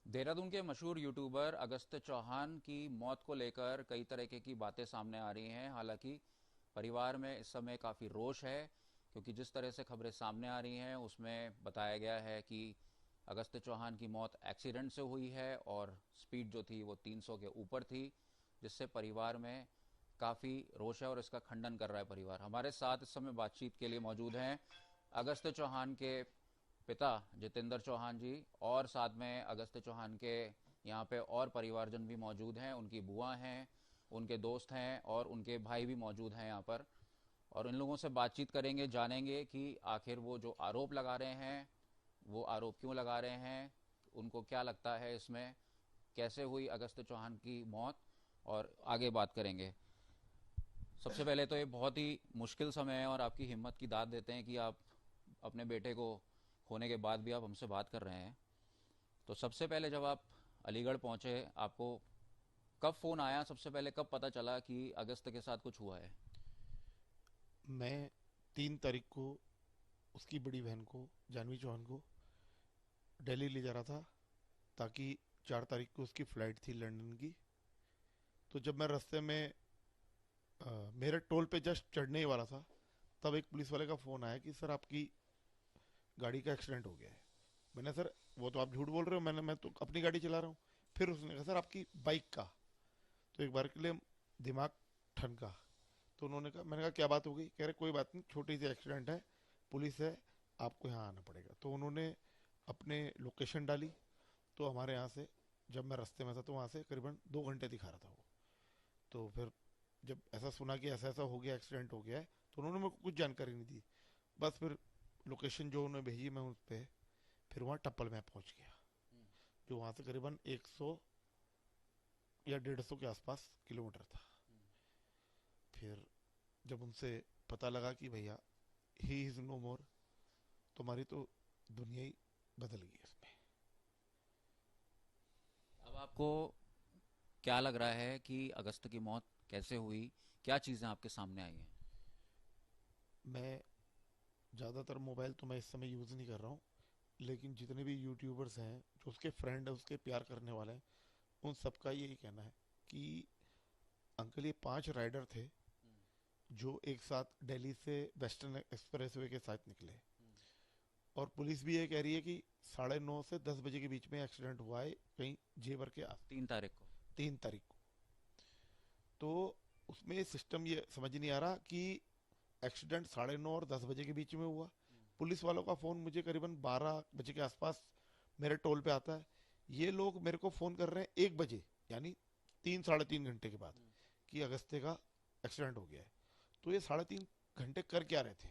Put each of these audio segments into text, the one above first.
देहरादून के मशहूर यूट्यूबर अगस्त चौहान की मौत को लेकर कई तरीके की बातें सामने आ रही हैं। हालांकि परिवार में इस समय काफ़ी रोष है, क्योंकि जिस तरह से खबरें सामने आ रही हैं उसमें बताया गया है कि अगस्त चौहान की मौत एक्सीडेंट से हुई है और स्पीड जो थी वो 300 के ऊपर थी, जिससे परिवार में काफ़ी रोष है और इसका खंडन कर रहा है परिवार। हमारे साथ इस समय बातचीत के लिए मौजूद हैं अगस्त चौहान के पिता जितेंद्र चौहान जी, और साथ में अगस्त चौहान के यहाँ पे और परिवारजन भी मौजूद हैं। उनकी बुआ हैं, उनके दोस्त हैं और उनके भाई भी मौजूद हैं यहाँ पर। और इन लोगों से बातचीत करेंगे, जानेंगे कि आखिर वो जो आरोप लगा रहे हैं वो आरोप क्यों लगा रहे हैं, उनको क्या लगता है इसमें, कैसे हुई अगस्त चौहान की मौत, और आगे बात करेंगे। सबसे पहले तो ये बहुत ही मुश्किल समय है और आपकी हिम्मत की दाद देते हैं कि आप अपने बेटे को खोने के बाद भी आप हमसे बात कर रहे हैं। तो सबसे पहले जब आप अलीगढ़ पहुंचे, आपको कब फ़ोन आया, सबसे पहले कब पता चला कि अगस्त के साथ कुछ हुआ है? मैं 3 तारीख को उसकी बड़ी बहन को, जानवी चौहान को, दिल्ली ले जा रहा था, ताकि 4 तारीख को उसकी फ़्लाइट थी लंदन की। तो जब मैं रास्ते में मेरे टोल पे जस्ट चढ़ने ही वाला था, तब एक पुलिस वाले का फ़ोन आया कि सर आपकी गाड़ी का एक्सीडेंट हो गया है। मैंने, सर वो तो आप झूठ बोल रहे हो, मैं तो अपनी गाड़ी चला रहा हूँ। फिर उसने कहा सर आपकी बाइक का। तो एक बार के लिए दिमाग ठनका। तो उन्होंने कहा, मैंने कहा क्या बात हो गई? कह रहे कोई बात नहीं, छोटी सी एक्सीडेंट है, पुलिस है, आपको यहाँ आना पड़ेगा। तो उन्होंने अपने लोकेशन डाली। तो हमारे यहाँ से, जब मैं रास्ते में था तो वहाँ से करीबन 2 घंटे दिखा रहा था वो। तो फिर जब ऐसा सुना कि ऐसा ऐसा हो गया, एक्सीडेंट हो गया है, तो उन्होंने मेरे को कुछ जानकारी नहीं दी। बस फिर लोकेशन जो उन्होंने भेजी, मैं उस पर फिर वहाँ टप्पल में पहुँच गया, जो वहाँ से करीबन 100 या 150 के आसपास किलोमीटर था। फिर जब उनसे पता लगा कि भैया ही इज़ नो मोर, तो हमारी तो दुनिया ही बदल गई इसमें। अब आपको क्या लग रहा है कि अगस्त की मौत कैसे हुई, क्या चीज़ें आपके सामने आई हैं? मैं ज़्यादातर मोबाइल तो मैं इस समय यूज़ नहीं कर रहा हूँ, लेकिन जितने भी यूट्यूबर्स हैं, जो उसके फ्रेंड है, उसके प्यार करने वाले हैं, उन सबका यही कहना है कि अंकल ये 5 राइडर थे जो एक साथ दिल्ली से वेस्टर्न एक्सप्रेसवे के साथ निकले। और पुलिस भी ये कह रही है कि 9:30 से 10 बजे के बीच में एक्सीडेंट हुआ है, कहीं जेवर के आस। 3 तारीख को। 3 तारीख को। तो उसमें सिस्टम ये समझ नहीं आ रहा कि एक्सीडेंट 9:30 और 10 बजे के बीच में हुआ। पुलिस वालों का फ़ोन मुझे करीबन 12 बजे के आसपास मेरे टोल पे आता है। ये लोग मेरे को फ़ोन कर रहे हैं 1 बजे, यानी 3 साढ़े 3 घंटे के बाद, कि अगस्त्य का एक्सीडेंट हो गया है। तो ये 3.5 घंटे कर क्या रहे थे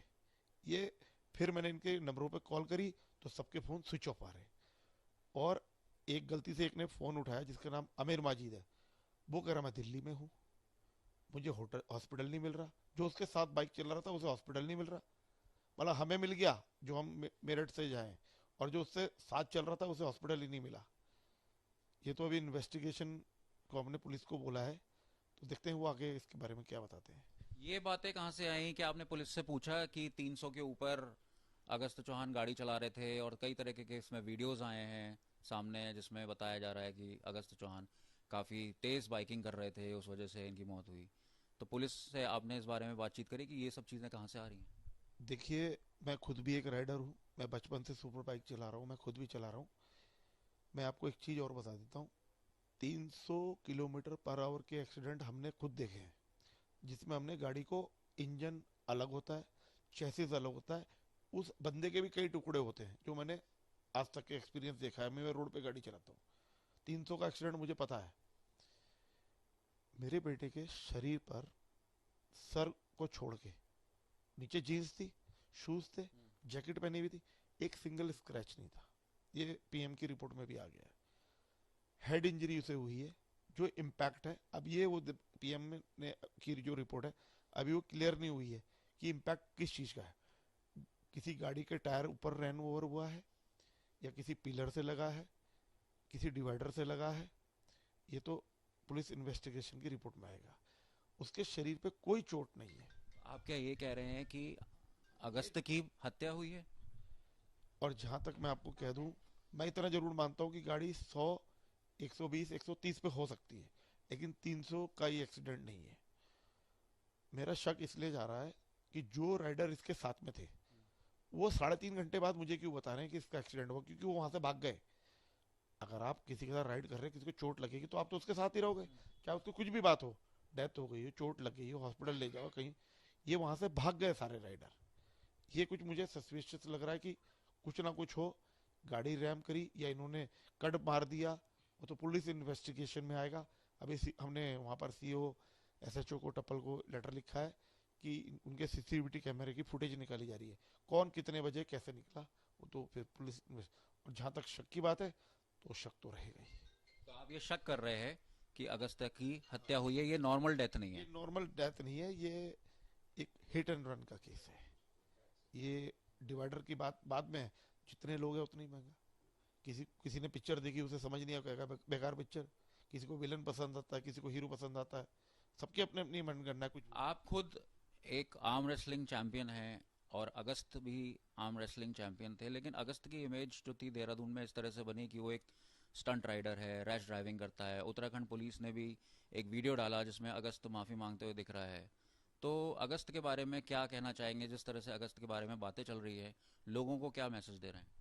ये? फिर मैंने इनके नंबरों पे कॉल करी, तो सबके फ़ोन स्विच ऑफ आ रहे। और एक गलती से एक ने फ़ोन उठाया, जिसका नाम आमिर माजिद है। वो कह रहा मैं दिल्ली में हूँ, मुझे होटल हॉस्पिटल नहीं मिल रहा। जो उसके साथ बाइक चल रहा था उसे हॉस्पिटल नहीं मिल रहा। मतलब हमें मिल गया जो हम मेरठ से जाएं, और जो उससे साथ चल रहा था उसे हॉस्पिटल ही नहीं मिला। ये तो अभी इन्वेस्टिगेशन को हमने पुलिस को बोला है, तो देखते हैं वो आगे इसके बारे में क्या बताते हैं। ये बातें कहाँ से आई कि आपने पुलिस से पूछा कि 300 के ऊपर अगस्त चौहान गाड़ी चला रहे थे? और कई तरह के इसमें वीडियोस आए हैं सामने जिसमें बताया जा रहा है कि अगस्त चौहान काफ़ी तेज़ बाइकिंग कर रहे थे, उस वजह से इनकी मौत हुई। तो पुलिस से आपने इस बारे में बातचीत करी कि ये सब चीज़ें कहाँ से आ रही हैं? देखिए, मैं खुद भी एक राइडर हूँ, मैं बचपन से सुपर बाइक चला रहा हूँ, मैं खुद भी चला रहा हूँ। मैं आपको एक चीज़ और बता देता हूँ। 300 किलोमीटर पर आवर के एक्सीडेंट हमने खुद देखे हैं, जिसमें हमने गाड़ी को, इंजन अलग होता है, चेसिस अलग होता है, उस बंदे के भी कई टुकड़े होते हैं, जो मैंने आज तक के एक्सपीरियंस देखा है। मैं रोड पे गाड़ी चलाता हूँ। 300 का एक्सीडेंट मुझे पता है। मेरे बेटे के शरीर पर, सर को छोड़ के, नीचे जीन्स थी, शूज थे, जैकेट पहनी हुई थी, एक सिंगल स्क्रैच नहीं था। ये पीएम की रिपोर्ट में भी आ गया है। हेड इंजरी उसे हुई है, जो इम्पैक्ट है। अब ये वो पीएम ने की जो रिपोर्ट है, अभी वो क्लियर नहीं हुई है कि इम्पैक्ट किस चीज़ का है। किसी गाड़ी के टायर ऊपर रैन ओवर हुआ है, या किसी पिलर से लगा है, किसी डिवाइडर से लगा है। ये तो पुलिस इन्वेस्टिगेशन की रिपोर्ट में आएगा। उसके शरीर पे कोई चोट नहीं है। आप क्या ये कह रहे हैं कि अगस्त की हत्या हुई है? और जहां तक मैं आपको कह दूं, मैं इतना जरूर मानता हूं कि गाड़ी 100 120 130 पे हो सकती है, लेकिन 300 का ये एक्सीडेंट नहीं है। मेरा शक इसलिए जा रहा है कि जो राइडर इसके साथ में थे वो 3.5 घंटे बाद मुझे क्यों बता रहे हैं कि इसका एक्सीडेंट हुआ, क्योंकि वो वहां से भाग गए। अगर आप किसी के साथ राइड कर रहे हैं, किसी को चोट लगेगी तो आप तो उसके साथ ही रहोगे, क्या उसको कुछ भी बात हो, डेथ हो गई हो, चोट लग गई हो, हॉस्पिटल ले जाओ कहीं, ये वहां से भाग गए सारे राइडर। ये कुछ मुझे सस्पिशियस लग रहा है कि कुछ ना कुछ हो, गाड़ी रैम करी या इन्होंने कट मार दिया, वो तो पुलिस इन्वेस्टिगेशन में आएगा। अभी हमने वहाँ पर सीओ एसएचओ को, टप्पल को लेटर लिखा है कि उनके सीसीटीवी कैमरे की फुटेज निकाली जा रही है, कौन कितने बजे कैसे निकला, वो तो फिर पुलिस और जहाँ तक शक की बात है तो शक तो रहेगा ही। तो आप ये शक कर रहे हैं कि अगस्त की हत्या हुई है, ये नॉर्मल डेथ नहीं ये है? नॉर्मल डेथ नहीं है, ये एक हिट एंड रन का केस है। ये डिवाइडर की बात बाद में है, जितने लोग हैं उतने ही महंगा। किसी किसी ने पिक्चर देखी, उसे समझ नहीं आएगा, बेकार पिक्चर। किसी को विलन पसंद आता है, किसी को हीरो पसंद आता है, सबकी अपने अपनी मनगणना है कुछ भी। आप खुद एक आर्म रेसलिंग चैंपियन हैं और अगस्त भी आर्म रेसलिंग चैंपियन थे, लेकिन अगस्त की इमेज जो थी देहरादून में इस तरह से बनी कि वो एक स्टंट राइडर है, रैश ड्राइविंग करता है। उत्तराखंड पुलिस ने भी एक वीडियो डाला जिसमें अगस्त माफ़ी मांगते हुए दिख रहा है। तो अगस्त के बारे में क्या कहना चाहेंगे? जिस तरह से अगस्त के बारे में बातें चल रही है, लोगों को क्या मैसेज दे रहे हैं?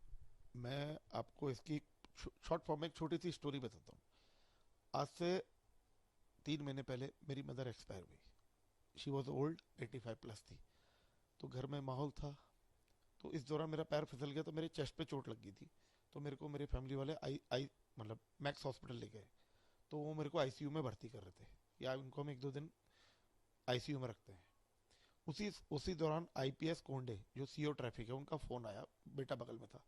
मैं आपको इसकी शॉर्ट फॉर्म में एक छोटी सी स्टोरी बताता हूँ। आज से 3 महीने पहले मेरी मदर एक्सपायर हुई। शी वॉज ओल्ड, 85 प्लस थी। तो घर में माहौल था, तो इस दौरान मेरा पैर फिसल गया, तो मेरे चेस्ट पे चोट लग गई थी। तो मेरे को मेरे फैमिली वाले आई आई मतलब मैक्स हॉस्पिटल ले गए। तो वो मेरे को आईसीयू में भर्ती कर रहे थे, या उनको हम 1-2 दिन आईसीयू में रखते हैं। उसी उसी दौरान आईपीएस कोंडे जो सीओ ट्रैफिक है, उनका फ़ोन आया, बेटा बगल में था,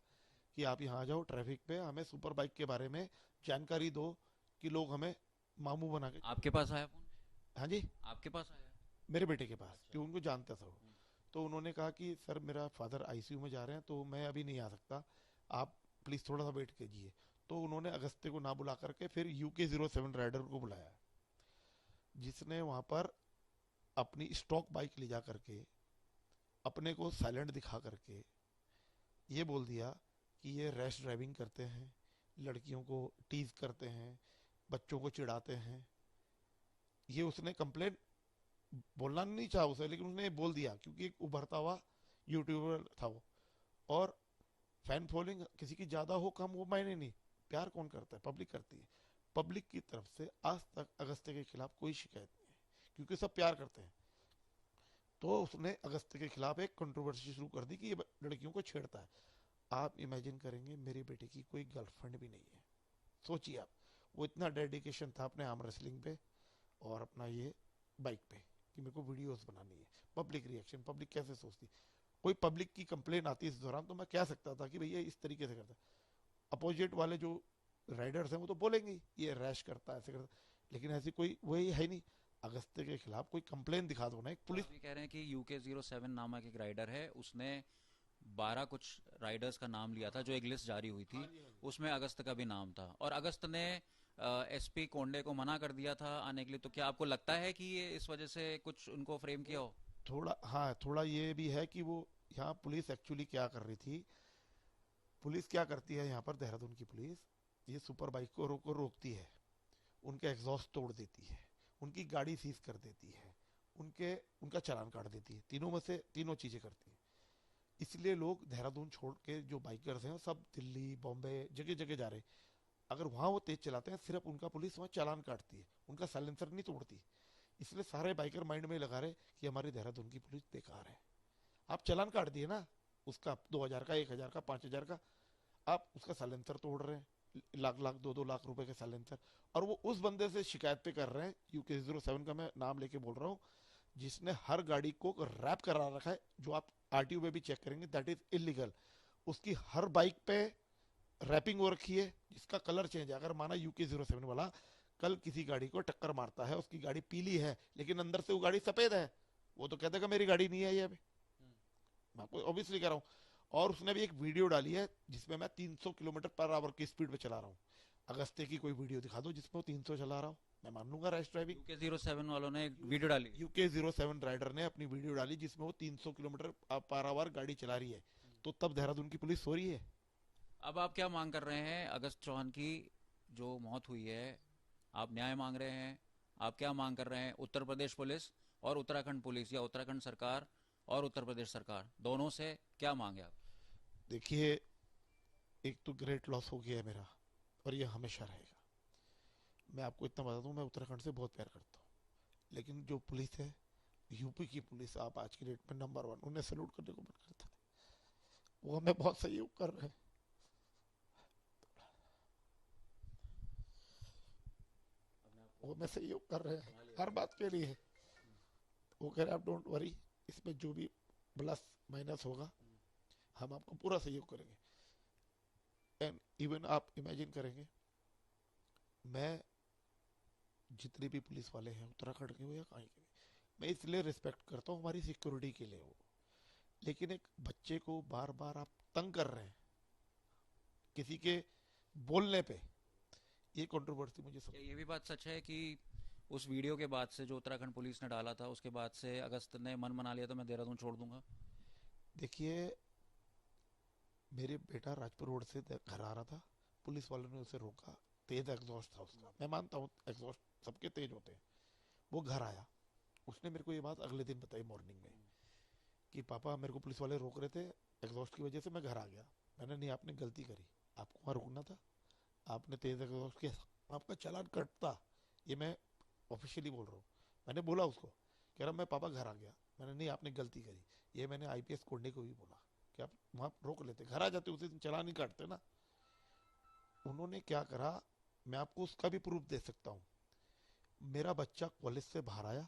कि आप यहाँ आ जाओ ट्रैफिक पे, हमें सुपर बाइक के बारे में जानकारी दो कि लोग हमें मामू बना के आपके चलते पास आया फोन? हैं। हाँ जी, आपके पास आया? मेरे बेटे के पास, अच्छा। कि उनको जानता था वो। तो उन्होंने कहा कि सर मेरा फादर आईसीयू में जा रहे हैं, तो मैं अभी नहीं आ सकता, आप प्लीज़ थोड़ा सा वेट कीजिए। तो उन्होंने अगस्त्य को ना बुला करके फिर UK07 राइडर को बुलाया, जिसने वहाँ पर अपनी स्टॉक बाइक ले जा करके अपने को साइलेंट दिखा करके ये बोल दिया कि ये रैश ड्राइविंग करते हैं, लड़कियों को टीज करते हैं, बच्चों को चिढ़ाते हैं। ये उसने कंप्लेन बोलना नहीं चाहा उसे, लेकिन उसने बोल दिया क्योंकि एक उभरता हुआ यूट्यूबर था वो। और फैन फॉलोइंग किसी की ज्यादा हो कम वो मायने नहीं, प्यार कौन करता है, पब्लिक करती है। पब्लिक की तरफ से आज तक अगस्त्य के खिलाफ कोई शिकायत नहीं है, क्योंकि सब प्यार करते हैं। तो उसने अगस्त्य के खिलाफ एक कंट्रोवर्सी शुरू कर दी कि ये लड़कियों को छेड़ता है। आप इमेजिन करेंगे, मेरे बेटे की कोई गर्लफ्रेंड भी नहीं है। सोचिए आप, वो इतना डेडिकेशन था अपने आर्म रेसलिंग पे और अपना ये बाइक पे, कि मेरे को वीडियोस बनानी है। पब्लिक रिएक्शन, पब्लिक कैसे सोचती, कोई पब्लिक की कंप्लेन आती है इस दौरान, तो मैं कह सकता था कि भैया इस तरीके से करता है। अपोजिट वाले जो राइडर्स हैं वो तो बोलेंगे ये रैश करता है, ऐसे करता है, लेकिन ऐसी कोई वही है नहीं। अगस्त्य के खिलाफ कोई कंप्लेन दिखा दो ना, एक तो पुलिस। आप ये कह रहे हैं कि UK07 नामक एक राइडर है, उसने 12 कुछ राइडर्स का नाम लिया था, जो एक लिस्ट जारी हुई हाँ थी, जी, हाँ जी। उसमें अगस्त का भी नाम था, और अगस्त ने एसपी कोंडे को मना कर दिया था आने के लिए। तो क्या आपको लगता है कि ये इस वजह से कुछ उनको फ्रेम किया हो? थोड़ा, हाँ, थोड़ा ये भी है कि वो यहाँ पुलिस एक्चुअली क्या कर रही थी। पुलिस क्या करती है यहाँ पर, देहरादून की पुलिस, ये सुपर बाइक को रोकती है, उनके एग्जॉस्ट तोड़ देती है, उनकी गाड़ी सीज कर देती है, उनके उनका चालान काट देती है। तीनों में से तीनों चीजें करती है। इसलिए लोग देहरादून छोड़ के जो बाइकर्स हैं सब दिल्ली बॉम्बे जगह जगह जा रहे हैं। अगर वहां वो तेज चलाते हैं, सिर्फ उनका पुलिस वहां चालान काटती है, उनका साइलेंसर नहीं तोड़ती। इसलिए सारे बाइकर माइंड में लगा रहे कि हमारी देहरादून की पुलिस बेकार है। आप चालान काट दिए ना उसका, 2,000 का, 1,000 का, 5,000 का, आप उसका साइलेंसर तोड़ रहे हैं, लाख लाख 2-2 लाख रुपए के साइलेंसर। और वो उस बंदे से शिकायत पे कर रहे हैं, UK07 का मैं नाम लेके बोल रहा हूँ, जिसने हर गाड़ी को रैप करा रखा है, जो आप आरटीओ में भी चेक करेंगे, दैट इज इलीगल। उसकी हर बाइक पे रैपिंग हो रखी है, जिसका कलर चेंज है। अगर माना UK07 वाला कल किसी गाड़ी को टक्कर मारता है, उसकी गाड़ी पीली है लेकिन अंदर से वो गाड़ी सफेद है, वो तो कहते मेरी गाड़ी नहीं है ये अभी। मैं आपको ऑब्वियसली कह रहा हूँ। और उसने भी एक वीडियो डाली है जिसमें मैं 300 किलोमीटर पर आवर की स्पीड पे चला रहा हूँ। अगस्त्य की कोई वीडियो दिखा दो जिसमें वो 300 चला रहा हूँ, मैं मान लूंगा रैश ड्राइविंग। UK07 वालों ने एक वीडियो डाली? UK07 राइडर ने अपनी वीडियो डाली जिसमें वो 300 किलोमीटर पर आवर गाड़ी चला रही है, तो तब देहरादून की पुलिस सो रही है। अब आप क्या मांग कर रहे हैं अगस्त चौहान की जो मौत हुई है, आप न्याय मांग रहे हैं? आप क्या मांग कर रहे हैं? उत्तर प्रदेश पुलिस और उत्तराखंड पुलिस, या उत्तराखंड सरकार और उत्तर प्रदेश सरकार, दोनों से क्या मांगे आप? देखिए, एक तो ग्रेट लॉस हो गया है मेरा, और ये हमेशा रहेगा। मैं आपको इतना बता दूं, मैं उत्तराखंड से बहुत प्यार करता हूँ, लेकिन जो पुलिस है, यूपी की पुलिस, आप आज की डेट में नंबर वन, उन्हें सैल्यूट करने को मन करता है। वो हमें बहुत सहयोग कर रहे हैं। वो हमें सहयोग कर रहे हैं हर बात के लिए। वो कह रहे हैं आप डोंट वरी, इसमें जो भी प्लस माइनस होगा हम आपको पूरा सहयोग करेंगे। एंड इवन आप इमेजिन करेंगे, मैं जितने भी पुलिस वाले हैं उत्तराखंड के हो या कहीं के भी, मैं इसलिए रिस्पेक्ट करता हूँ, हमारी सिक्योरिटी के लिए हो। लेकिन एक बच्चे को बार बार आप तंग कर रहे हैं किसी के बोलने पे, ये कंट्रोवर्सी मुझे सब। क्या ये भी बात सच है कि उस वीडियो के बाद से, जो उत्तराखंड पुलिस ने डाला था, उसके बाद से अगस्त ने मन बना लिया था मैं देहरादून छोड़ दूंगा? देखिए, मेरे बेटा राजपुर रोड से घर आ रहा था, पुलिस वालों ने उसे रोका। तेज एग्जॉस्ट था उसका, मैं मानता हूँ एग्जॉस्ट सबके तेज होते हैं। वो घर आया, उसने मेरे को ये बात अगले दिन बताई मॉर्निंग में कि पापा मेरे को पुलिस वाले रोक रहे थे, एग्जॉस्ट की वजह से मैं घर आ गया। मैंने, नहीं आपने गलती करी, आपको वहाँ रुकना था, आपने तेज एग्जॉस्ट किया, आपका चालान कटता। ये मैं ऑफिशियली बोल रहा हूँ। मैंने बोला उसको, कह रहा मैं पापा घर आ गया। मैंने, नहीं आपने गलती करी। ये मैंने आईपीएस कोंडे को भी बोला कि आप वहाँ रोक लेते, घर आ जाते, उसी दिन चालान नहीं काटते ना। उन्होंने क्या करा, मैं आपको उसका भी प्रूफ दे सकता हूँ। मेरा बच्चा कॉलेज से बाहर आया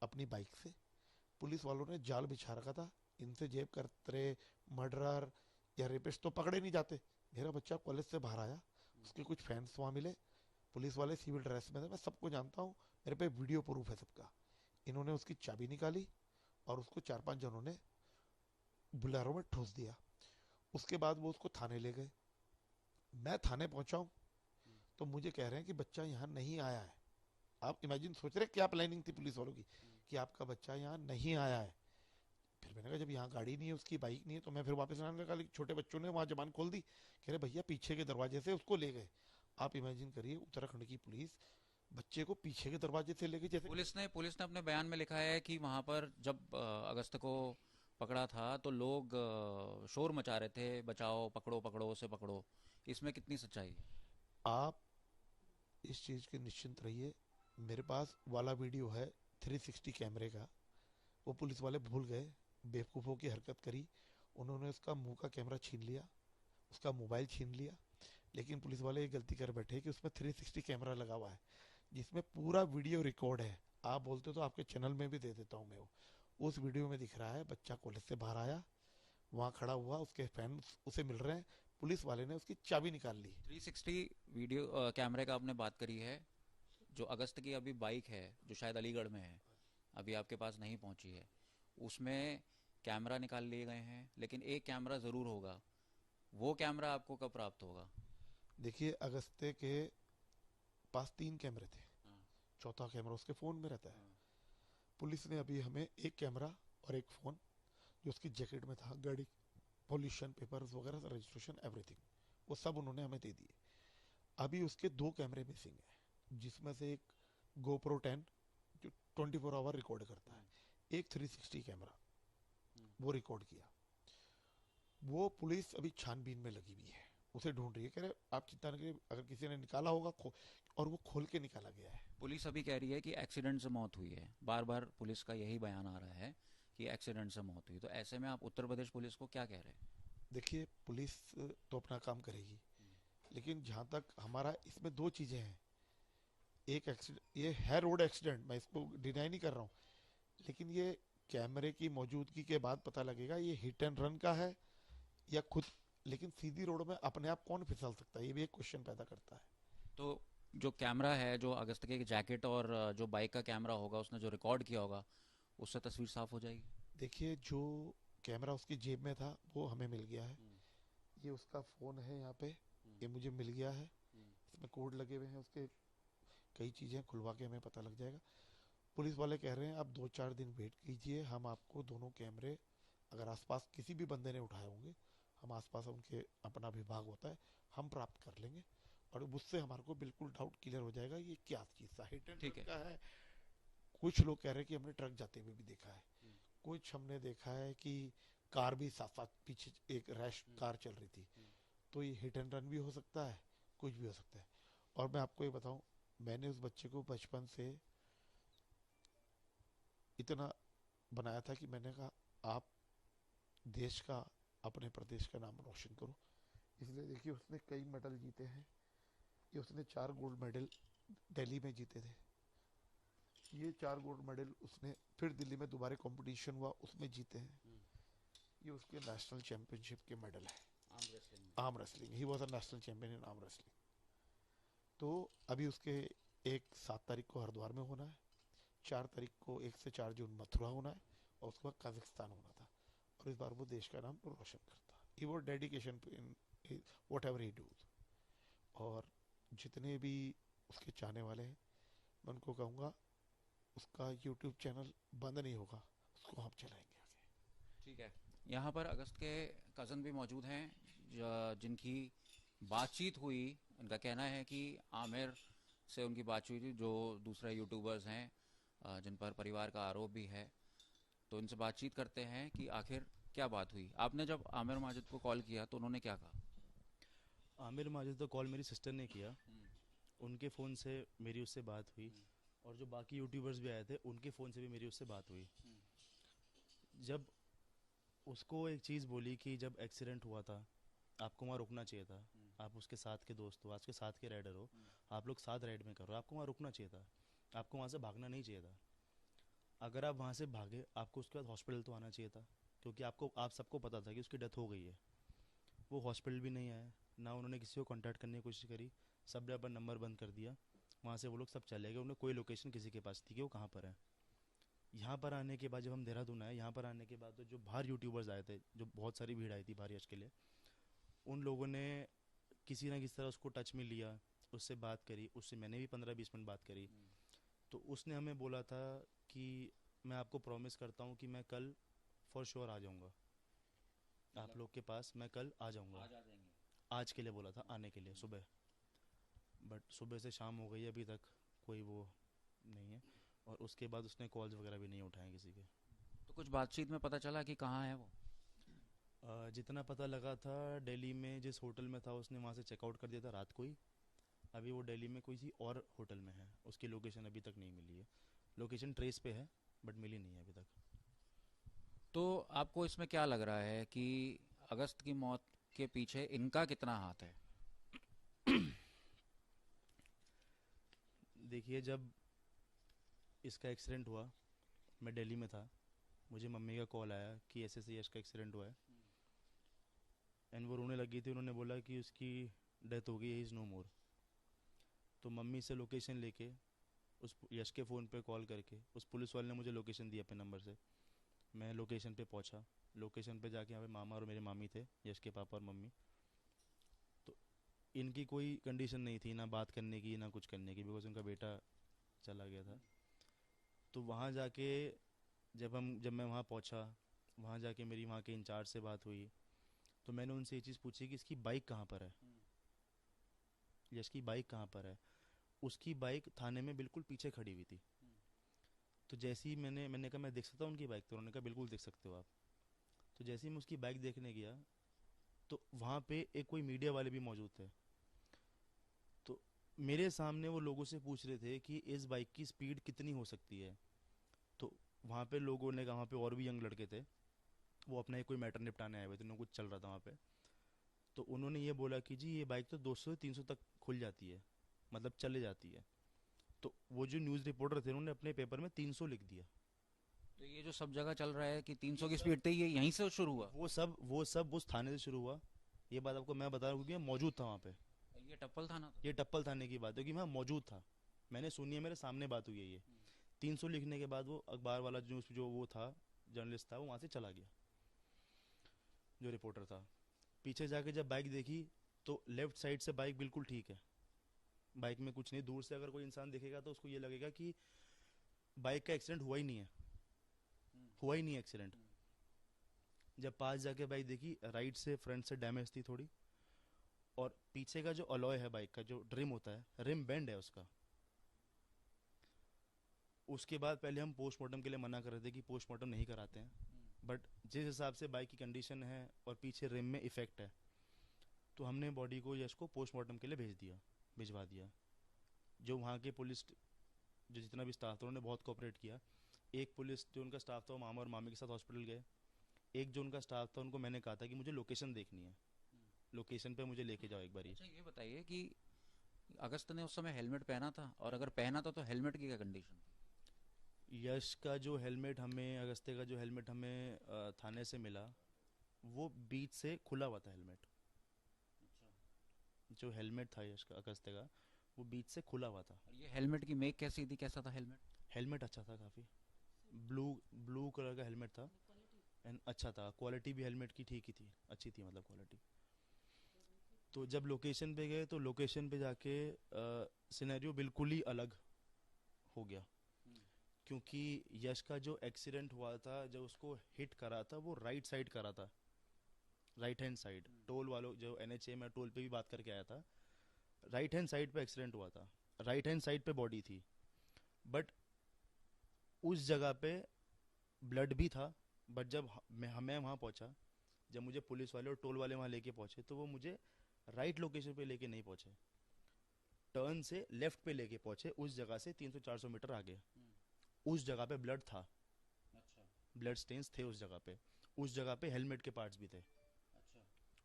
अपनी बाइक से, पुलिस वालों ने जाल बिछा रखा था, इनसे जेब कतरे, मर्डरर या रेपिस्ट तो पकड़े नहीं जाते। मेरा बच्चा कॉलेज से बाहर आया, उसके कुछ फ्रेंड्स वहाँ मिले, पुलिस वाले सिविल ड्रेस में थे, मैं सबको जानता हूँ, मेरे पे वीडियो प्रूफ है सबका। इन्होंने उसकी चाबी निकाली और उसको चार पांच जनों ने बुलेरो में ठूस दिया। उसके बाद वो उसको थाने ले गए। मैं थाने पहुंचा हूँ तो मुझे कह रहे हैं कि बच्चा यहाँ नहीं आया है। आप इमेजिन सोच रहे क्या प्लानिंग थी पुलिस वालों की कि आपका बच्चा यहाँ नहीं आया है। फिर मैंने कहा जब यहाँ गाड़ी नहीं है, उसकी बाइक नहीं है, तो मैं फिर वापस आने लगा, लेकिन छोटे बच्चों ने वहाँ जबान खोल दी, कह रहे भैया पीछे के दरवाजे से उसको ले गए। आप इमेजिन करिए, उत्तराखंड की पुलिस बच्चे को पीछे के दरवाजे से ले गई, जैसे। पुलिस ने अपने बयान में लिखा है कि वहां पर जब अगस्त को पकड़ा था तो लोग शोर मचा रहे थे, बचाओ, पकड़ो पकड़ो उसे पकड़ो। इसमें कितनी सच्चाई है? आप इस चीज़ के निश्चिंत रहिए, मेरे पास वाला वीडियो है 360 कैमरे का। वो पुलिस वाले भूल गए, बेवकूफ़ों की हरकत करी, उन्होंने उसका मुंह का कैमरा छीन लिया, उसका मोबाइल छीन लिया। लेकिन पुलिस वाले ये गलती कर बैठे कि उसमें 360 कैमरा लगा हुआ है जिसमें पूरा वीडियो रिकॉर्ड है। आप बोलते तो आपके चैनल में भी दे देता हूँ मैं वो। उस वीडियो में दिख रहा है बच्चा कॉलेज से बाहर आया, वहाँ खड़ा हुआ, उसके फैंस उसे मिल रहे हैं, पुलिस वाले ने उसकी चाबी निकाल ली। 360 वीडियो कैमरे का आपने बात करी है। जो अगस्त की अभी बाइक है, जो शायद अलीगढ़ में है, अभी आपके पास नहीं पहुंची है, उसमें कैमरा निकाल लिए गए हैं, लेकिन एक कैमरा ज़रूर होगा। वो कैमरा आपको कब प्राप्त होगा? देखिए, अगस्ते के पास तीन कैमरे थे, हाँ, चौथा कैमरा उसके फ़ोन में रहता है। हाँ। पुलिस ने अभी हमें एक कैमरा और एक फ़ोन, जो उसकी जैकेट में था, गाड़ी पॉल्यूशन पेपर्स वगैरह, रजिस्ट्रेशन एवरीथिंग, वो सब उन्होंने हमें दे दिए। अभी उसके दो कैमरे मिसिंग है, जिसमें से एक गोप्रो 10 जो 24 आवर रिकॉर्ड करता है, एक 360 कैमरा वो रिकॉर्ड किया। वो पुलिस अभी छानबीन में लगी हुई है, उसे ढूंढ रही है। कह रहे आप चिंता न करिए, अगर किसी ने निकाला होगा और वो खोल के निकाला गया है। पुलिस अभी कह रही है कि एक्सीडेंट से मौत हुई है, बार बार पुलिस का यही बयान आ रहा है कि एक्सीडेंट से मौत हुई। तो ऐसे में आप उत्तर प्रदेश पुलिस को क्या कह रहे हैं? देखिए, पुलिस तो अपना काम करेगी, लेकिन जहाँ तक हमारा, इसमें दो चीज़ें हैं। एक एक्सीडेंट, ये है रोड एक्सीडेंट, मैं इसको डिनाई नहीं कर रहा हूँ, लेकिन ये कैमरे की मौजूदगी के बाद पता लगेगा ये हिट एंड रन का है या खुद। लेकिन सीधी रोड में अपने आप कौन फिसल सकता है, ये भी एक क्वेश्चन पैदा करता है। तो जो कैमरा है, जो अगस्त के जैकेट और जो बाइक का कैमरा होगा, उसने जो रिकॉर्ड किया होगा, उससे तस्वीर साफ हो जाएगी। देखिए, जो कैमरा उसकी जेब में था वो हमें मिल गया है। ये उसका फ़ोन है यहाँ पे, ये मुझे मिल गया है, इसमें कोड लगे हुए हैं उसके, कई चीज़ें खुलवा के हमें पता लग जाएगा। पुलिस वाले कह रहे हैं आप 2-4 दिन वेट कीजिए, हम आपको दोनों कैमरे, अगर आसपास किसी भी बंदे ने उठाए होंगे, हम आसपास उनके अपना विभाग होता है, हम प्राप्त कर लेंगे और मुझसे हमारे को बिल्कुल डाउट क्लियर हो जाएगा ये क्या चीज़ था। हिट एंड ठीक रन है। का है। कुछ लोग कह रहे हैं कि हमने ट्रक जाते हुए भी देखा है, कुछ हमने देखा है कि कार भी साथ साथ पीछे एक रैश कार चल रही थी। तो ये हिट एंड रन भी हो सकता है, कुछ भी हो सकता है। और मैं आपको ये बताऊं, मैंने उस बच्चे को बचपन से इतना बनाया था कि मैंने कहा आप देश का, अपने प्रदेश का नाम रोशन करो। इसलिए देखिए उसने कई मेडल जीते हैं। ये उसने 4 गोल्ड मेडल दिल्ली में जीते थे। ये 4 गोल्ड मेडल उसने फिर दिल्ली में दोबारा कंपटीशन हुआ उसमें जीते हैं। ये उसके नेशनल चैंपियनशिप के मेडल है। आर्म रेसलिंग में। Arm wrestling, he was a national champion in arm wrestling. तो अभी उसके एक 7 तारीख को हरिद्वार में होना है, 4 तारीख को 1 से 4 जून मथुरा होना है, और उसके बाद काजाकिस्तान होना था। और इस बार वो देश का नाम रोशन करता। ही वो dedication in whatever he does. और जितने भी उसके चाहने वाले हैं, मैं उनको कहूँगा उसका यूट्यूब चैनल बंद नहीं होगा, उसको हम चलाएंगे आगे। ठीक है। यहाँ पर अगस्त के कज़न भी मौजूद हैं, जिनकी बातचीत हुई। इनका कहना है कि आमिर से उनकी बातचीत हुई, जो दूसरे यूट्यूबर्स हैं जिन पर परिवार का आरोप भी है। तो इनसे बातचीत करते हैं कि आखिर क्या बात हुई। आपने जब आमिर माजिद को कॉल किया तो उन्होंने क्या कहा? आमिर माजिद तो कॉल मेरी सिस्टर ने किया, उनके फ़ोन से मेरी उससे बात हुई। और जो बाकी यूट्यूबर्स भी आए थे उनके फ़ोन से भी मेरी उससे बात हुई। जब उसको एक चीज़ बोली कि जब एक्सीडेंट हुआ था आपको वहाँ रुकना चाहिए था, आप उसके साथ के दोस्त हो, आज के साथ के राइडर हो, आप लोग साथ राइड में कर रहे हो, आपको वहाँ रुकना चाहिए था, आपको वहाँ से भागना नहीं चाहिए था। अगर आप वहाँ से भागे आपको उसके बाद हॉस्पिटल तो आना चाहिए था, क्योंकि आप सबको पता था कि उसकी डेथ हो गई है। वो हॉस्पिटल भी नहीं आया, ना उन्होंने किसी को कांटेक्ट करने की कोशिश करी, सब ने अपना नंबर बंद कर दिया। वहाँ से वो लोग सब चले गए, उन्हें कोई लोकेशन किसी के पास थी कि वो कहाँ पर है। यहाँ पर आने के बाद जब हम देहरादून आए, यहाँ पर आने के बाद तो जो बाहर यूट्यूबर्स आए थे, जो बहुत सारी भीड़ आई थी बाहर यश के लिए, उन लोगों ने किसी ना किसी तरह उसको टच में लिया, उससे बात करी, उससे मैंने भी 15-20 मिनट बात करी। तो उसने हमें बोला था कि मैं आपको प्रॉमिस करता हूँ कि मैं कल फॉर श्योर आ जाऊँगा आप लोग के पास, मैं कल आ जाऊँगा। आज आ जाएंगे। आज के लिए बोला था आने के लिए सुबह, बट सुबह से शाम हो गई अभी तक कोई वो नहीं है। और उसके बाद उसने कॉल्स वगैरह भी नहीं उठाए किसी के। तो कुछ बातचीत में पता चला कि कहाँ है वो? जितना पता लगा था दिल्ली में जिस होटल में था उसने वहाँ से चेकआउट कर दिया था रात को ही। अभी वो दिल्ली में कोई सी और होटल में है, उसकी लोकेशन अभी तक नहीं मिली है। लोकेशन ट्रेस पे है बट मिली नहीं है अभी तक। तो आपको इसमें क्या लग रहा है कि अगस्त की मौत के पीछे इनका कितना हाथ है? देखिए जब इसका एक्सीडेंट हुआ मैं दिल्ली में था, मुझे मम्मी का कॉल आया कि ऐसे ऐसे यश का एक्सीडेंट हुआ है। एंड वो रोने लगी थी, उन्होंने बोला कि उसकी डेथ हो गई है, इज़ नो मोर। तो मम्मी से लोकेशन लेके उस यश के फ़ोन पे कॉल करके उस पुलिस वाले ने मुझे लोकेशन दिया अपने नंबर से। मैं लोकेशन पे पहुंचा। लोकेशन पे जाके यहाँ पे मामा और मेरे मामी थे, यश के पापा और मम्मी। तो इनकी कोई कंडीशन नहीं थी ना बात करने की ना कुछ करने की, बिकॉज उनका बेटा चला गया था। तो वहाँ जाके जब मैं वहाँ पहुँचा, वहाँ जाके मेरी वहाँ के इंचार्ज से बात हुई। तो मैंने उनसे ये चीज़ पूछी कि इसकी बाइक कहाँ पर है, यश की बाइक कहाँ पर है। उसकी बाइक थाने में बिल्कुल पीछे खड़ी हुई थी। तो जैसे ही मैंने कहा मैं देख सकता हूँ उनकी बाइक, तो उन्होंने कहा बिल्कुल देख सकते हो आप। तो जैसे ही मैं उसकी बाइक देखने गया तो वहाँ पे एक कोई मीडिया वाले भी मौजूद थे। तो मेरे सामने वो लोगों से पूछ रहे थे कि इस बाइक की स्पीड कितनी हो सकती है। तो वहाँ पे लोगों ने कहा, वहाँ पे और भी यंग लड़के थे, वो अपना ही कोई मैटर निपटाने आए हुए थे, उन्होंने कुछ चल रहा था वहाँ पे। तो उन्होंने ये बोला कि जी ये बाइक तो 200 से 300 तक खुल जाती है, मतलब चले जाती है। तो वो जो न्यूज़ रिपोर्टर थे उन्होंने अपने पेपर में 300 लिख दिया। तो ये जो सब जगह चल रहा है कि ये 300 की सब स्पीड थी, ये यहीं से शुरू हुआ? वो सब उस थाने से शुरू हुआ। ये बात आपको मैं बता रहा हूँ क्योंकि मैं मौजूद था वहाँ पे। ये टप्पल था ना? ये टप्पल थाने की बात है कि मैं मौजूद था, मैंने सुनी है, मेरे सामने बात हुई है ये। 300 लिखने के बाद वो अखबार वाला जो वो था, जर्नलिस्ट था, वो वहाँ से चला गया, जो रिपोर्टर था। पीछे जाके जब बाइक देखी तो लेफ्ट साइड से बाइक बिल्कुल ठीक है, बाइक में कुछ नहीं। दूर से अगर कोई इंसान देखेगा तो उसको ये लगेगा कि बाइक का एक्सीडेंट हुआ ही नहीं है, हुआ ही नहीं एक्सीडेंट। जब पास जाके बाइक देखी, राइट से फ्रंट से डैमेज थी थोड़ी, और पीछे का जो अलॉय है बाइक का, जो रिम होता है, रिम बेंड है उसका। उसके बाद पहले हम पोस्टमार्टम के लिए मना कर रहे थे कि पोस्टमार्टम नहीं कराते हैं, बट जिस हिसाब से बाइक की कंडीशन है और पीछे रिम में इफेक्ट है, तो हमने बॉडी को यश को पोस्टमार्टम के लिए भिजवा दिया। जो वहाँ के पुलिस, जो जितना भी स्टाफ था, उन्होंने बहुत कोऑपरेट किया। एक पुलिस जो उनका स्टाफ था वो मामा और मामी के साथ हॉस्पिटल गए। एक जो उनका स्टाफ था उनको मैंने कहा था कि मुझे लोकेशन देखनी है, लोकेशन पे मुझे लेके जाओ एक बारी। अच्छा, ये बताइए कि अगस्त ने उस समय हेलमेट पहना था, और अगर पहना था तो हेलमेट की क्या कंडीशन थी? यश का जो हेलमेट हमें, अगस्त्य का जो हेलमेट हमें थाने से मिला, वो बीच से खुला हुआ था हेलमेट। जो हेलमेट था यश का, अगस्त्य का, वो बीच से खुला हुआ था। और ये हेलमेट की मेक कैसी थी, कैसा था हेलमेट? हेलमेट अच्छा था काफ़ी, ब्लू ब्लू कलर का हेलमेट था, एंड अच्छा था। क्वालिटी भी हेलमेट की ठीक ही थी, अच्छी थी मतलब क्वालिटी। तो जब लोकेशन पे गए तो लोकेशन पे जाके सिनेरियो बिल्कुल ही अलग हो गया, क्योंकि यश का जो एक्सीडेंट हुआ था, जब उसको हिट करा था वो राइट साइड करा था, राइट हैंड साइड। टोल वालों, जो एनएचए में टोल पे भी बात करके आया था, राइट हैंड साइड पे एक्सीडेंट हुआ था, राइट हैंड साइड पे बॉडी थी। बट उस जगह पे ब्लड भी था। बट जब मैं वहाँ पहुँचा, जब मुझे पुलिस वाले और टोल वाले वहाँ लेके पहुँचे, तो वो मुझे राइट लोकेशन पे लेके नहीं पहुँचे, टर्न से लेफ्ट पे लेके पहुँचे, उस जगह से 300-400 मीटर आगे। उस जगह पे ब्लड था, अच्छा। ब्लड स्टेन्स थे उस जगह पे। उस जगह पे हेलमेट के पार्ट्स भी थे। अच्छा।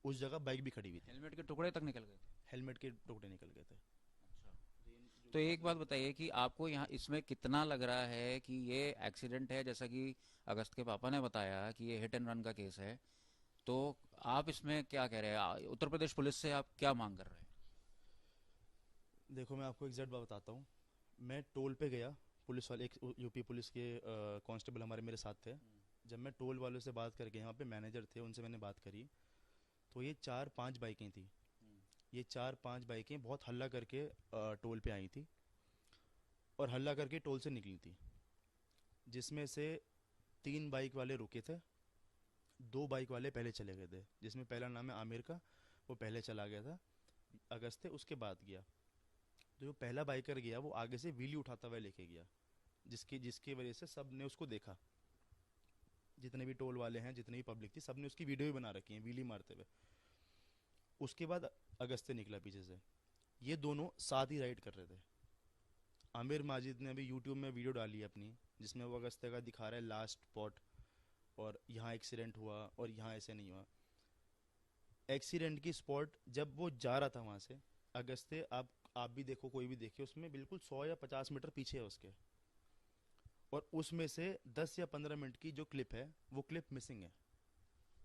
उस जगह बाइक भी खड़ी हुई थी। हेलमेट के टुकड़े तक निकल गए थे? हेलमेट के टुकड़े निकल गए थे। अच्छा। तो एक बात बताइए कि आपको यहाँ इसमें कितना लग रहा है कि ये एक्सीडेंट है, जैसा कि अगस्त के पापा ने बताया कि ये हिट एंड रन का केस है, तो आप इसमें क्या कह रहे हैं? उत्तर प्रदेश पुलिस से आप क्या मांग कर रहे हैं? देखो मैं आपको एग्जैक्ट बात बताता हूँ। मैं टोल पे गया, पुलिस वाले, एक यूपी पुलिस के कांस्टेबल हमारे मेरे साथ थे। जब मैं टोल वालों से बात करके, यहाँ पे मैनेजर थे, उनसे मैंने बात करी, तो ये 4-5 बाइकें थी। ये 4-5 बाइकें बहुत हल्ला करके टोल पे आई थी, और हल्ला करके टोल से निकली थी, जिसमें से 3 बाइक वाले रुके थे, 2 बाइक वाले पहले चले गए थे। जिसमें पहला नाम है आमिर का, वो पहले चला गया था, अगस्त्य उसके बाद गया। तो जो पहला बाइकर गया वो आगे से व्हीली उठाता हुआ लेके गया, जिसकी जिसकी वजह से सब ने उसको देखा। जितने भी टोल वाले हैं, जितनी भी पब्लिक थी, सब ने उसकी वीडियो भी बना रखी है व्हीली मारते हुए। उसके बाद अगस्त्य निकला पीछे से। ये दोनों साथ ही राइड कर रहे थे। आमिर माजिद ने अभी यूट्यूब में वीडियो डाली है अपनी, जिसमें वो अगस्त्य का दिखा रहा है लास्ट स्पॉट, और यहाँ एक्सीडेंट हुआ और यहाँ ऐसे नहीं हुआ। एक्सीडेंट की स्पॉट जब वो जा रहा था वहाँ से, अगस्त्य, आप भी देखो, कोई भी देखे, उसमें बिल्कुल 100 या 50 मीटर पीछे है उसके, और उसमें से 10 या 15 मिनट की जो क्लिप है, वो क्लिप मिसिंग है।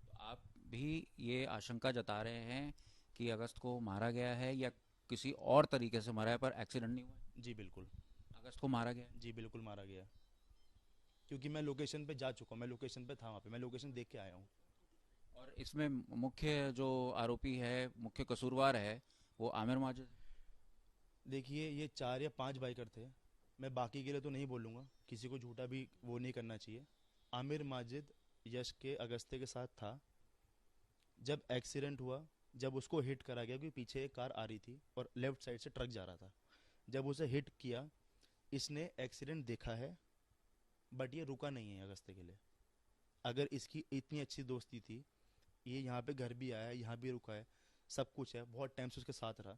तो आप भी ये आशंका जता रहे हैं कि अगस्त को मारा गया है या किसी और तरीके से मारा है, पर एक्सीडेंट नहीं हुआ है? जी बिल्कुल। अगस्त को मारा गया है? जी बिल्कुल मारा गया, क्योंकि मैं लोकेशन पे जा चुका हूँ, मैं लोकेशन पे था, वहाँ पे मैं लोकेशन देख के आया हूँ। और इसमें मुख्य जो आरोपी है, मुख्य कसूरवार है, वो आमिर माजिद है? देखिए, ये 4 या 5 बाइकर थे, मैं बाकी के लिए तो नहीं बोलूँगा, किसी को झूठा भी वो नहीं करना चाहिए। आमिर माजिद यश के, अगस्त्य के साथ था जब एक्सीडेंट हुआ, जब उसको हिट करा गया, क्योंकि पीछे एक कार आ रही थी और लेफ्ट साइड से ट्रक जा रहा था। जब उसे हिट किया, इसने एक्सीडेंट देखा है, बट ये रुका नहीं है अगस्त्य के लिए। अगर इसकी इतनी अच्छी दोस्ती थी, ये यहाँ पे घर भी आया है, यहाँ भी रुका है, सब कुछ है, बहुत टाइम से उसके साथ रहा,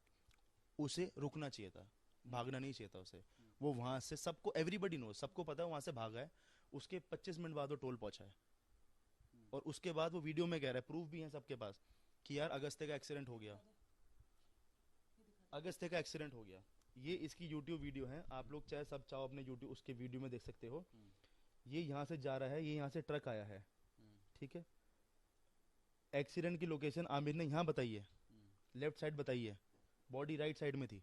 उसे रुकना चाहिए था, भागना नहीं चाहिए था उसे। वो वहाँ से, सबको, एवरीबडी नो, सबको पता है वहाँ से भागा है। उसके 25 मिनट बाद वो टोल पहुँचा है, और उसके बाद वो वीडियो में कह रहा है, प्रूफ भी है सबके पास, कि यार अगस्त्य का एक्सीडेंट हो गया, अगस्त्य का एक्सीडेंट हो गया। ये इसकी यूट्यूब वीडियो है, आप लोग चाहे सब चाहो अपने यूट्यूब उसके वीडियो में देख सकते हो। ये यहाँ से जा रहा है, ये यहाँ से ट्रक आया है, ठीक है। एक्सीडेंट की लोकेशन आमिर ने यहाँ बताई है, लेफ्ट साइड बताई है, बॉडी राइट साइड में थी।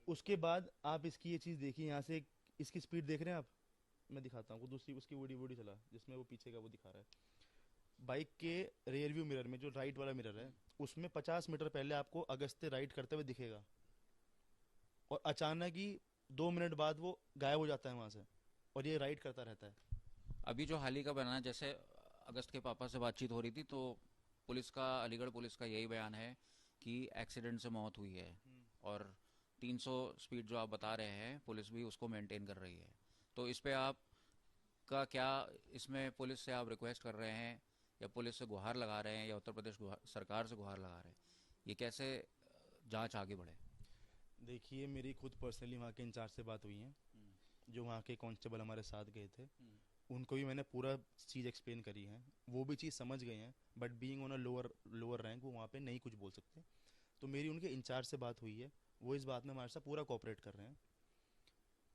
उसके बाद आप इसकी ये चीज़ देखिए, यहाँ से इसकी स्पीड देख रहे हैं आप, मैं दिखाता हूँ, दूसरी उसकी वीडियो चला जिसमें वो पीछे का वो दिखा रहा है। बाइक के रियर व्यू मिरर में, जो राइट वाला मिरर है, उसमें 50 मीटर पहले आपको अगस्त्य राइड करते हुए दिखेगा, और अचानक ही 2 मिनट बाद वो गायब हो जाता है वहाँ से, और ये राइड करता रहता है। अभी जो हाल ही का बना है, जैसे अगस्त के पापा से बातचीत हो रही थी तो पुलिस का, अलीगढ़ पुलिस का यही बयान है कि एक्सीडेंट से मौत हुई है और 300 स्पीड जो आप बता रहे हैं पुलिस भी उसको मेंटेन कर रही है। तो इस पे आपका क्या, इसमें पुलिस से आप रिक्वेस्ट कर रहे हैं या पुलिस से गुहार लगा रहे हैं या उत्तर प्रदेश सरकार से गुहार लगा रहे हैं, ये कैसे जांच आगे बढ़े? देखिए, मेरी खुद पर्सनली वहाँ के इंचार्ज से बात हुई है, जो वहाँ के कांस्टेबल हमारे साथ गए थे। उनको भी मैंने पूरा चीज़ एक्सप्लेन करी है, वो भी चीज़ समझ गए हैं, but being on a lower rank वो वहाँ पे नहीं कुछ बोल सकते। तो मेरी उनके इंचार्ज से बात हुई है, वो इस बात में हमारे साथ पूरा कोऑपरेट कर रहे हैं।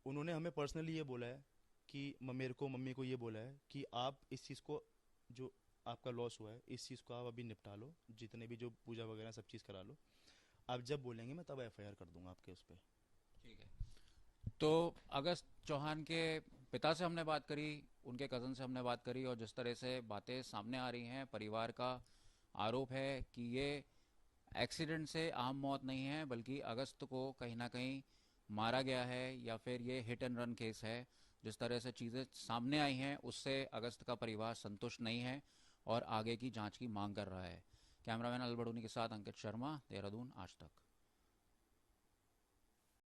उन्होंने हमें पर्सनली ये बोला है कि मेरे को, मम्मी को ये बोला है कि आप इस चीज़ को, जो आपका लॉस हुआ है, इस चीज़ को आप अभी निपटा लो, जितने भी जो पूजा वगैरह सब चीज़ करा लो, आप जब बोलेंगे मैं तब एफआईआर कर दूंगा आपके उस पर। ठीक है। तो अगस्त चौहान के पिता से हमने बात करी, उनके कज़न से हमने बात करी और जिस तरह से बातें सामने आ रही हैं, परिवार का आरोप है कि ये एक्सीडेंट से आम मौत नहीं है बल्कि अगस्त को कहीं ना कहीं मारा गया है या फिर ये हिट एंड रन केस है। जिस तरह से चीज़ें सामने आई हैं उससे अगस्त का परिवार संतुष्ट नहीं है और आगे की जांच की मांग कर रहा है। कैमरामैन अलबड़ूनी के साथ अंकित शर्मा, देहरादून, आज तक।